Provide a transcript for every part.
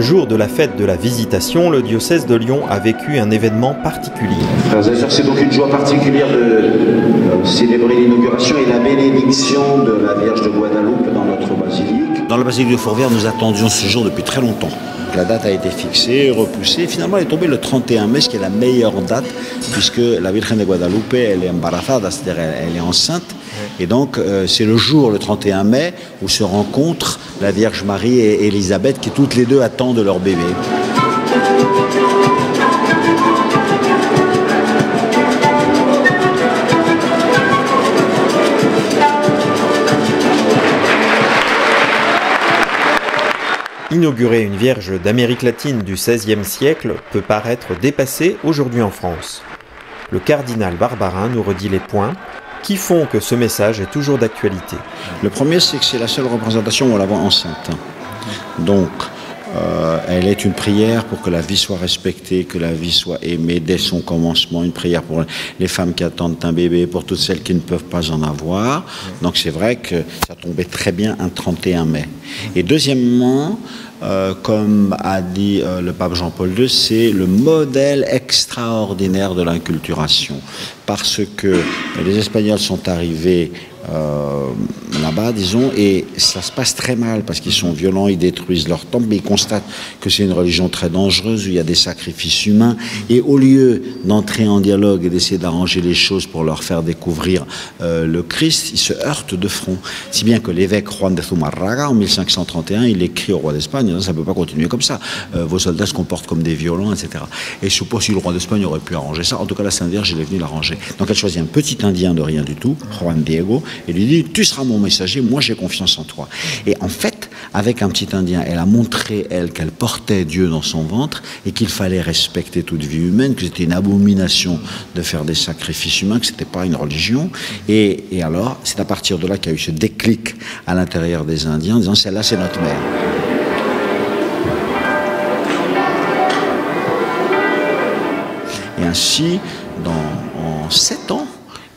jour de la fête de la Visitation, le diocèse de Lyon a vécu un événement particulier. Frères et sœurs, c'est donc une joie particulière de célébrer l'inauguration et la bénédiction de la Vierge de Guadeloupe dans notre basilique. Dans la basilique de Fourvière, nous attendions ce jour depuis très longtemps. La date a été fixée, repoussée. Finalement, elle est tombée le 31 mai, ce qui est la meilleure date, puisque la Virgen de Guadalupe, elle est embarazada, c'est-à-dire elle est enceinte. Et donc, c'est le jour, le 31 mai, où se rencontrent la Vierge Marie et Élisabeth, qui toutes les deux attendent leur bébé. Inaugurer une Vierge d'Amérique latine du XVIe siècle peut paraître dépassé aujourd'hui en France. Le cardinal Barbarin nous redit les points qui font que ce message est toujours d'actualité. Le premier, c'est que c'est la seule représentation où on la voit enceinte. Donc, elle est une prière pour que la vie soit respectée, que la vie soit aimée dès son commencement, une prière pour les femmes qui attendent un bébé, pour toutes celles qui ne peuvent pas en avoir. Donc c'est vrai que ça tombait très bien un 31 mai. Et deuxièmement, comme a dit le pape Jean-Paul II, c'est le modèle extraordinaire de l'inculturation. Parce que les Espagnols sont arrivés là-bas, disons, et ça se passe très mal parce qu'ils sont violents, ils détruisent leur temple, mais ils constatent que c'est une religion très dangereuse où il y a des sacrifices humains, et au lieu d'entrer en dialogue et d'essayer d'arranger les choses pour leur faire découvrir le Christ, ils se heurtent de front. Si bien que l'évêque Juan de Zumarraga, en 1531, il écrit au roi d'Espagne, ça ne peut pas continuer comme ça, vos soldats se comportent comme des violents, etc. Et je suppose que le roi d'Espagne aurait pu arranger ça. En tout cas, la Sainte Vierge, elle est venue l'arranger. Donc elle choisit un petit Indien de rien du tout, Juan Diego, et lui dit, tu seras mon messager, moi j'ai confiance en toi. Et en fait, avec un petit Indien, elle a montré, elle, qu'elle portait Dieu dans son ventre et qu'il fallait respecter toute vie humaine, que c'était une abomination de faire des sacrifices humains, que c'était pas une religion. Et alors, c'est à partir de là qu'il y a eu ce déclic à l'intérieur des Indiens, en disant, celle-là, c'est notre mère. Et ainsi, en 7 ans,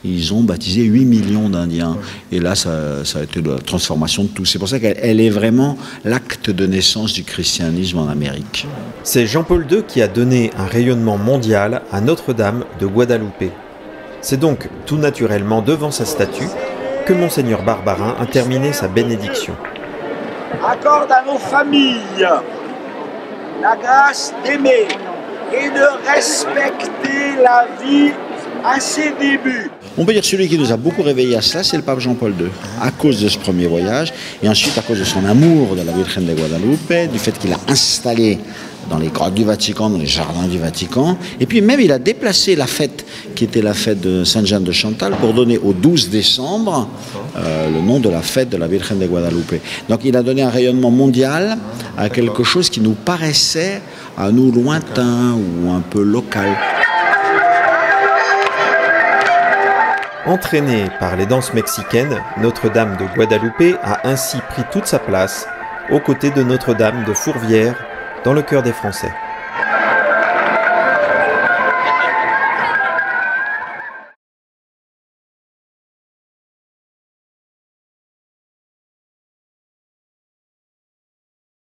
ils ont baptisé 8 millions d'Indiens. Et là, ça a été la transformation de tout. C'est pour ça qu'elle est vraiment l'acte de naissance du christianisme en Amérique. C'est Jean-Paul II qui a donné un rayonnement mondial à Notre-Dame de Guadeloupe. C'est donc tout naturellement devant sa statue que Monseigneur Barbarin a terminé sa bénédiction. Accorde à nos familles la grâce d'aimer et de respecter la vie à ses débuts. On peut dire celui qui nous a beaucoup réveillés à cela, c'est le pape Jean-Paul II, à cause de ce premier voyage, et ensuite à cause de son amour de la Virgen de Guadalupe, du fait qu'il a installé dans les grottes du Vatican, dans les jardins du Vatican, et puis même il a déplacé la fête, qui était la fête de Sainte-Jeanne de Chantal, pour donner au 12 décembre le nom de la fête de la Virgen de Guadalupe. Donc il a donné un rayonnement mondial à quelque chose qui nous paraissait à nous lointain ou un peu local. Entraînée par les danses mexicaines, Notre-Dame de Guadeloupe a ainsi pris toute sa place aux côtés de Notre-Dame de Fourvière dans le cœur des Français.